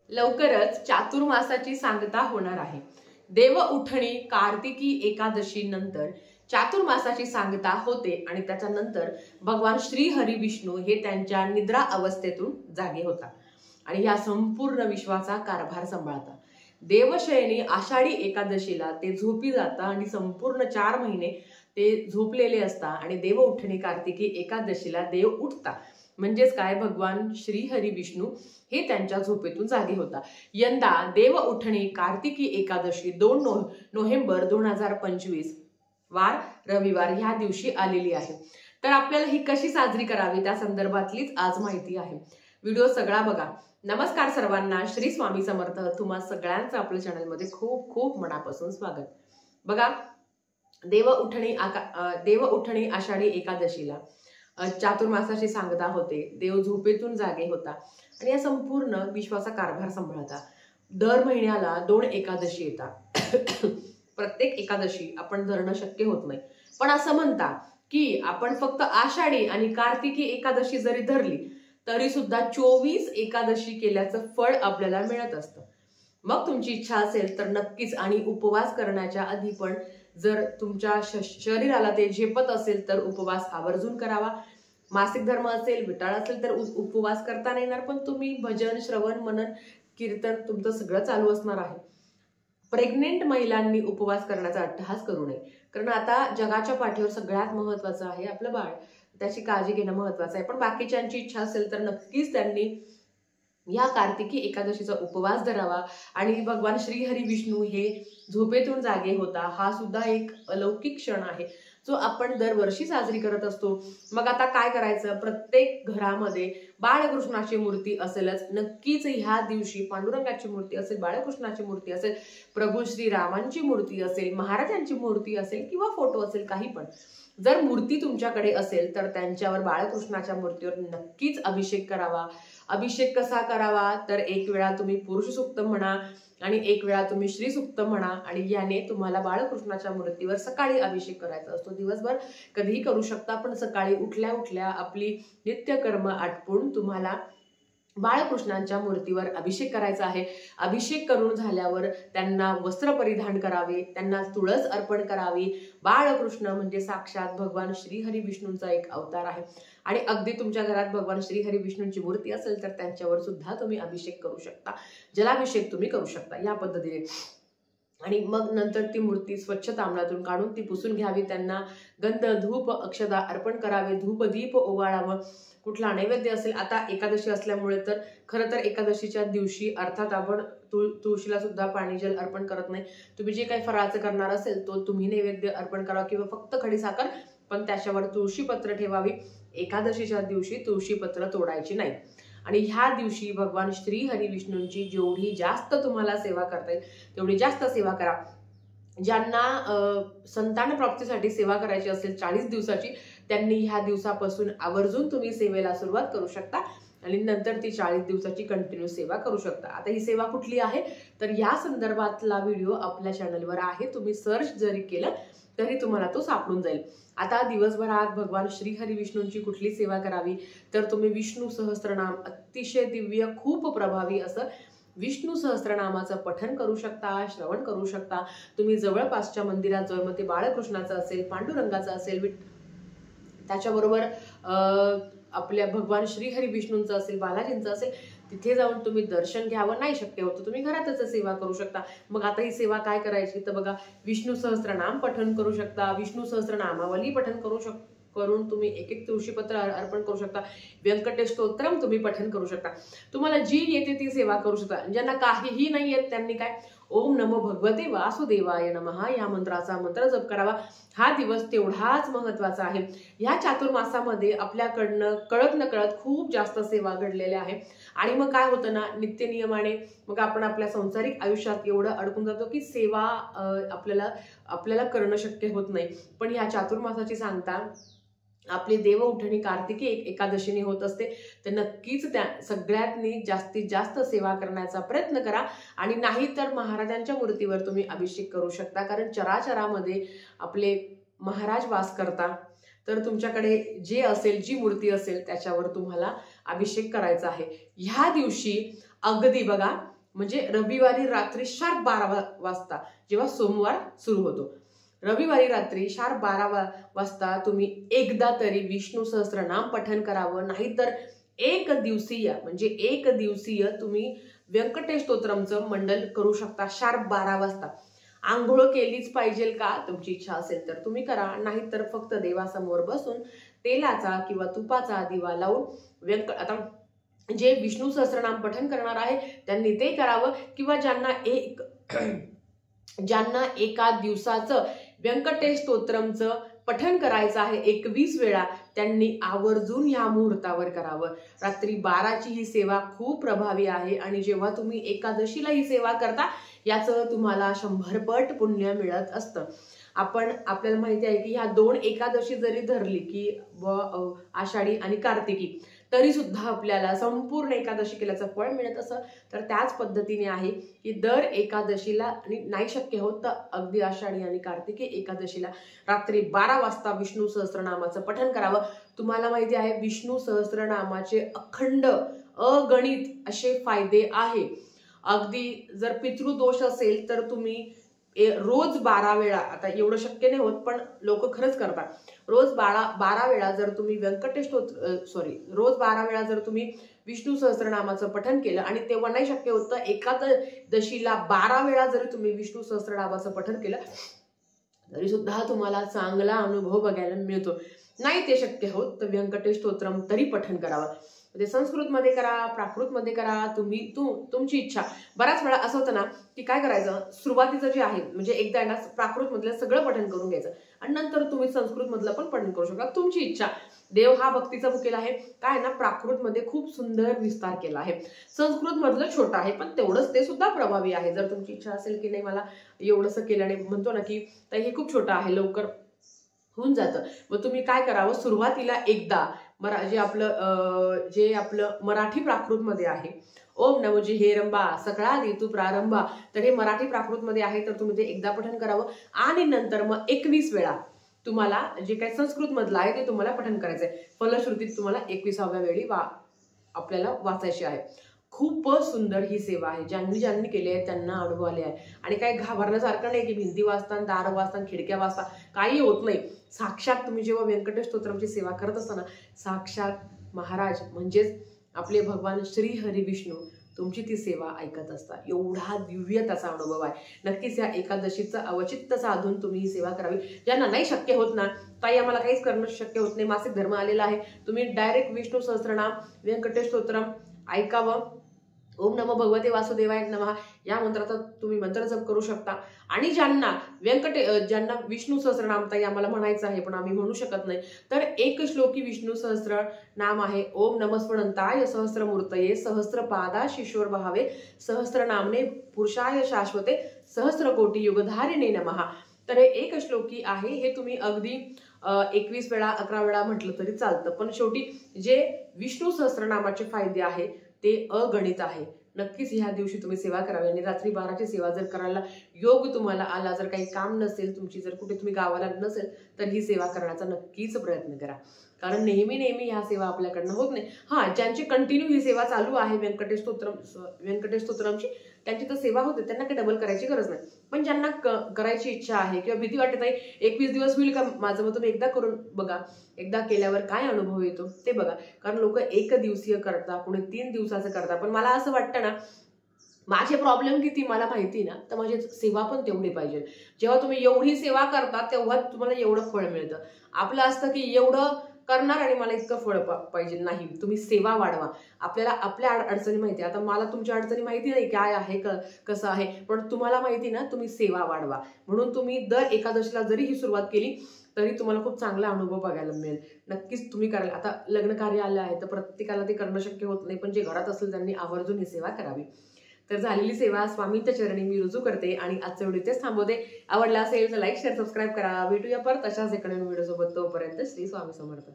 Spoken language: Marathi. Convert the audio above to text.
लवकरच चातुर्मासाची सांगता होणार आहे। देव उठणी कार्तिकी एकादशी नंतर चातुर्मासाची सांगता होते आणि त्याच्यानंतर भगवान श्री हरी विष्णू हे त्यांच्या निद्रा अवस्थेतून जागे होता आणि या संपूर्ण विश्वाचा कारभार सांभाळता। देवशयनी आषाढी एकादशीला ते झोपी जाता आणि संपूर्ण 4 महिने ते झोपलेले असता आणि देव उठणी कार्तिकी एकादशीला देव उठता। म्हणजेच काय, भगवान श्री हरी विष्णू हे त्यांच्या झोपेतून जागे होता। यंदा देव उठणी कार्तिकी एकादशी 2 नोव्हेंबर 2025 वार रविवार ह्या दिवशी आलेली आहे। तर आपल्याला ही कशी साजरी करावी त्या संदर्भातलीच आज माहिती आहे। व्हिडिओ सगळा बघा। नमस्कार सर्वांना, श्री स्वामी समर्थ। तुम्हा सगळ्यांचं आपल्या चॅनल मध्ये खूप खूप मनापासून स्वागत। बघा, देव उठणी आषाढी एकादशीला चातुर्मासाची सांगता होते, देव झोपेतून जागे होता आणि या संपूर्ण विश्वाचा कारभार सांभाळता। दर महिन्याला 2 एकादशी येतात। प्रत्येक एकादशी आपण धरणं शक्य होत नाही, पण असं म्हणता की आपण फक्त आषाढी आणि कार्तिकी एकादशी जरी धरली तरी सुद्धा 24 एकादशी केल्याचं फळ आपल्याला मिळत असतं। मग तुमची इच्छा असेल तर नक्कीच, आणि उपवास करण्याच्या आधी पण जर तुमच्या शरीराला ते झेपत असेल तर उपवास आवर्जून करावा। मासिक धर्म असेल, विटाळ असेल तर उपवास करता नाही येणार, पण तुम्ही भजन, श्रवण, मनन, कीर्तन तुमचं सगळं चालू असणार आहे। प्रेग्नेंट महिलांनी उपवास करण्याचा अट्टहास करू नये, कारण आता जगाच्या पाठीवर सगळ्यात महत्वाचं आहे आपलं बाळ, त्याची काळजी घेणं महत्वाचं आहे। पण बाकीच्यांची इच्छा असेल तर नक्कीच त्यांनी या कार्तिकी एकादशीचा उपवास धरावा आणि भगवान श्री हरी विष्णू हे झोपेतून जागे होता हा सुद्धा एक अलौकिक क्षण आहे जो आपण दरवर्षी साजरी करत असतो। मग आता काय करायचं, प्रत्येक घरामध्ये बाळकृष्णाची मूर्ती असेलच। नक्कीच ह्या दिवशी पांडुरंगाची मूर्ती असेल, बाळकृष्णाची मूर्ती असेल, प्रभू श्री रामांची मूर्ती असेल, महाराजांची मूर्ती असेल किंवा फोटो असेल, काही पण जर मूर्ती तुमच्याकडे असेल तर त्यांच्यावर बाळकृष्णाच्या मूर्तीवर नक्कीच अभिषेक करावा। अभिषेक कसा करावा तर एक वेळा तुम्ही पुरुष सूक्त म्हणा आणि एक वेळा तुम्ही श्री सूक्त म्हणा आणि याने तुम्हाला बाळकृष्णाच्या मूर्तीवर सकाळी अभिषेक करायचा असतो। दिवसभर कधीही करू शकता, पण सकाळी उठल्या उठल्या आपली नित्यकर्म आटपून तुम्हाला बाळकृष्णांच्या मूर्तीवर अभिषेक करायचा आहे। अभिषेक करून झाल्यावर त्यांना वस्त्र परिधान करावे, त्यांना तुळस अर्पण करावी। बाळकृष्ण म्हणजे साक्षात भगवान श्री हरी विष्णूंचा एक अवतार आहे आणि अगदी तुमच्या घरात भगवान श्री हरी विष्णूंची मूर्ती असेल तर त्यांच्यावर सुद्धा तुम्ही अभिषेक करू शकता, जलाभिषेक तुम्ही करू शकता या पद्धतीने। आणि मग नंतर ती मूर्ती स्वच्छ तांबडातून काढून ती पुसून घ्यावी, त्यांना गंध, धूप, अक्षता अर्पण करावे, धूप दीप ओवाळावं। कुठला नैवेद्य असेल, आता एकादशी असल्यामुळे तर खरं तर एकादशीच्या दिवशी अर्थात आपण तुळशीला सुद्धा पाणी जल अर्पण करत नाही। तुम्ही जे काही फराळाचं करणार असेल तो तुम्ही नैवेद्य अर्पण करावा किंवा फक्त खडीसाखर, पण त्याच्यावर तुळशी पत्र ठेवावी। एकादशीच्या दिवशी तुळशी पत्र तोडायची नाही आणि ह्या दिवशी भगवान श्री हरी विष्णूंची जेवढी जास्त तुम्हाला सेवा करता येईल तेवढी जास्त सेवा करा। ज्यांना संतान प्राप्तीसाठी सेवा करायची असेल 40 दिवसाची, त्यांनी ह्या दिवसापासून आवर्जून तुम्ही सेवेला सुरुवात करू शकता आणि नंतर ती 40 दिवसाची कंटिन्यू सेवा करू शकता। आता ही सेवा कुठली आहे तर या संदर्भातला व्हिडिओ आपल्या चॅनलवर आहे, तुम्ही सर्च जरी केलं तरी तुम्हाला तो सापडून जाईल। आता दिवसभरात भगवान श्री हरी विष्णूंची कुठली सेवा करावी तर तुम्ही विष्णू सहस्त्रनाम, अतिशय दिव्य खूप प्रभावी असं विष्णू सहस्त्रनामाचं पठण करू शकता, श्रवण करू शकता। तुम्ही जवळपासच्या मंदिरात जाऊन, मग ते बाळकृष्णाचं असेल, पांडुरंगाचं असेल, त्याच्याबरोबर आपल्या भगवान श्री हरी विष्णूंचं असेल, बालाजींचं असेल, तिथे जाऊन तुम्ही दर्शन घ्यावं। नाही शक्य होतं तुम्ही घरातच सेवा करू शकता। मग आता ही सेवा काय करायची तर बघा, विष्णू सहस्त्रनाम पठण करू शकता, विष्णू सहस्त्रनामावली पठण करून तुम्ही एक तुळशीपत्र अर्पण करू शकता, व्यंकटेश स्तोत्रम तुम्ही पठण करू शकता। तुम्हाला जी येते ती सेवा करू शकता। ज्यांना काहीही नाही येत त्यांनी काय, ओम नमो भगवते वासुदेवाय नमः या मंत्राचा मंत्र जप करावा। हा दिवस तेवढाच महत्वाचा आहे। ह्या चातुर्मासामध्ये आपल्याकडनं कळत नकळत खूप जास्त सेवा घडलेल्या आहे आणि मग काय होतं ना, नित्यनियमाने मग आपण आपल्या संसारिक आयुष्यात एवढं अडकून जातो की सेवा आपल्याला करणं शक्य होत नाही। पण ह्या चातुर्मासाची सांगता आपली देव उठणी कार्तिकी एकादशीने होत असते, तर नक्कीच त्या सगळ्यांनी जास्तीत जास्त सेवा करण्याचा प्रयत्न करा आणि नाही तर महाराजांच्या मूर्तीवर तुम्ही अभिषेक करू शकता, कारण चराचरामध्ये आपले महाराज वास करता। तर तुमच्याकडे जे असेल, जी मूर्ती असेल त्याच्यावर तुम्हाला अभिषेक करायचा आहे। ह्या दिवशी अगदी बघा, म्हणजे रविवारी रात्री शार्प 12 वाजता जेव्हा सोमवार सुरू होतो, रविवारी रात्री शार्प 12 वाजता तुम्ही एकदा तरी विष्णू सहस्त्रनाम पठण करावं. नाहीतर एक दिवसीय तुम्ही व्यंकटेश स्तोत्रमचं मंडल करू शकता शार्प 12 वाजता. आंघोळ केलीच पाहिजे का? तुमची इच्छा असेल तर तुम्ही करा, नाहीतर फक्त देवासमोर बसून तेलाचा किंवा तुपाचा दिवा लावून आता जे विष्णू सहस्त्रनाम पठण करणार आहे त्यांनी ते करावं, किंवा ज्यांना एका दिवसाचं व्यंकटेश स्तोत्रमचं पठण करायचं आहे 21 वेळा, त्यांनी आवर्जून ह्या मुहूर्तावर करावं. रात्री 12ची ही सेवा खूप प्रभावी आहे आणि जेव्हा तुम्ही एकादशीला ही सेवा करता याचं तुम्हाला 100 पट पुण्य मिळत असतं. आपल्याला माहिती आहे की ह्या 2 एकादशी जरी धरली की आषाढी आणि कार्तिकी, तरी सुद्धा आपल्याला संपूर्ण एकादशी केल्याचं फळ मिळत असं. तर त्याच पद्धतीने आहे की दर एकादशीला, आणि नाही शक्य होत तर अगदी आषाढी आणि कार्तिकी एकादशीला रात्री 12 वाजता विष्णू सहस्त्रनामाचं पठण करावं. तुम्हाला माहिती आहे विष्णू सहस्त्रनामाचे अखंड अगणित असे फायदे आहे. अगदी जर पितृदोष असेल तर तुम्ही रोज 12 वेळा, आता एवढं शक्य नाही होत पण लोक खरंच करतात, रोज 12 वेळा जर तुम्ही रोज 12 वेळा जर तुम्ही विष्णू सहस्त्रनामाचं पठण केलं, आणि तेव्हा नाही शक्य होत तर एकादशीला 12 वेळा जर तुम्ही विष्णू सहस्त्रनामाचं पठण केलं तरी सुद्धा तुम्हाला चांगला अनुभव बघायला मिळतो. नाही ते शक्य होत तर व्यंकटेश स्तोत्रम तरी पठण करावं. ते संस्कृत मध्ये करा, प्राकृत मध्ये करा, तुमची इच्छा. बऱ्याच वेळा असं होतं ना की काय करायचं, सुरुवातीचं जे आहे म्हणजे एकदा ना प्राकृत मधलं सगळं पठण करून घ्यायचं आणि नंतर तुम्ही संस्कृत मधलं पण पठण करू शकता, तुमची इच्छा. देव हा भक्तीचा बुक केला आहे. काय ना, प्राकृत मध्ये खूप सुंदर विस्तार केला आहे, संस्कृत मधलं छोटं आहे पण तेवढंच ते सुद्धा प्रभावी आहे. जर तुमची इच्छा असेल की नाही मला एवढंसं केल्याने म्हणतो ना की हे खूप छोटं आहे, लवकर होऊन जातं, मग तुम्ही काय करावं, सुरुवातीला एकदा जे आपलं मराठी प्राकृत मध्ये आहे, ओम नमो जी हेरंबा सकळा ऋतू प्रारंभा, तर हे मराठी प्राकृत मध्ये आहे तर तुम्ही ते एकदा पठण करावं. आणि नंतर मग 21 वेळा तुम्हाला जे काही संस्कृत मधलं आहे ते तुम्हाला पठण करायचंय. फलश्रुतीत तुम्हाला 21व्या वेळी आपल्याला वाचायची आहे. खूप सुंदर ही सेवा आहे. ज्यांनी केली आहे त्यांना अनुभव आले आहे. आणि काही घाबरण्यासारखं नाही की भिंती वाचताना, दार वाचताना, खिडक्या वाचता काही होत नाही. साक्षात तुम्ही जेव्हा व्यंकटेश स्तोत्रमची सेवा करत असताना साक्षात महाराज म्हणजेच आपले भगवान श्री हरी विष्णू तुमची ती सेवा ऐकत असतात. एवढा दिव्य त्याचा अनुभव आहे. नक्कीच या एकादशीचं अवचित्त साधून तुम्ही ही सेवा करावी. ज्यांना नाही शक्य होत ना, ताई आम्हाला काहीच करणं शक्य होत नाही, मासिक धर्म आलेला आहे, तुम्ही डायरेक्ट विष्णू सहस्त्रनाम व्यंकटेश स्तोत्रम ऐकावं. ओम नमो भगवते वासुदेवाय नमः या मंत्राचा तुम्ही मंत्र जप करू शकता. आणि ज्यांना विष्णू सहस्त्रनाम ताई आम्हाला म्हणायचं आहे पण आम्ही म्हणू शकत नाही, तर एक श्लोकी विष्णू सहस्त्र नाम आहे ओम नमस्वनंताय सहस्त्रमूर्तये सहस्त्रपादा शिशोर भावे सहस्त्रनामने पुरुषाय शाश्वते सहस्त्रकोटी युगधारिणे नमः. तर हे एक श्लोकी आहे. हे तुम्ही अगदी 21 वेळा 11 वेळा म्हटलं तरी चालतं, पण शेवटी जे विष्णू सहस्त्रनामाचे फायदे आहे ते अगणित आहे. नक्कीच ह्या दिवशी तुम्ही सेवा करावी. आणि रात्री 12ची सेवा जर करायला योग तुम्हाला आला, जर काही काम नसेल तुमची, जर कुठे तुम्ही गावाला नसेल तर ही सेवा करण्याचा नक्कीच प्रयत्न करा. कारण नेहमी ह्या सेवा आपल्याकडनं होत नाही. ज्यांची कंटिन्यू ही सेवा चालू आहे व्यंकटेश स्तोत्रमची, त्यांची तर सेवा होते, त्यांना काही डबल करायची गरज नाही. पण ज्यांना करायची इच्छा आहे किंवा भीती वाटत आहे 21 दिवस होईल का माझं, मग तुम्ही एकदा करून बघा. एकदा केल्यावर काय अनुभव येतो ते बघा. कारण लोक 1 दिवसीय करता, कोणी 3 दिवसाचं करता. पण मला असं वाटतं ना, माझे प्रॉब्लेम किती मला माहिती ना, तर माझी सेवा पण तेवढी पाहिजे. जेव्हा तुम्ही एवढी सेवा करता तेव्हा तुम्हाला एवढं फळ मिळतं. आपलं असतं की एवढं करणार आणि मला इतकं फळ पाहिजे. नाही, तुम्ही सेवा वाढवा. आपल्याला आपल्या अडचणी माहिती आहे. आता मला तुमच्या अडचणी माहिती नाही काय आहे कसं आहे, पण तुम्हाला माहिती ना, तुम्ही सेवा वाढवा. म्हणून तुम्ही दर एकादशीला जरी ही सुरुवात केली तरी तुम्हाला खूप चांगला अनुभव बघायला मिळेल. नक्कीच तुम्ही कराल. आता लग्न कार्य आलं आहे तर प्रत्येकाला ते करणं शक्य होत नाही, पण जे घरात असेल त्यांनी आवर्जून ही सेवा करावी. तर झालेली सेवा स्वामींच्या चरणी मी रुजू करते आणि आजचा व्हिडिओ इथेच थांबवते. आवडला असेल तर लाईक, शेअर, सबस्क्राईब करा. भेटूया परत अशाच एका नवीन व्हिडिओ सोबत. तोपर्यंत श्री स्वामी समर्थ.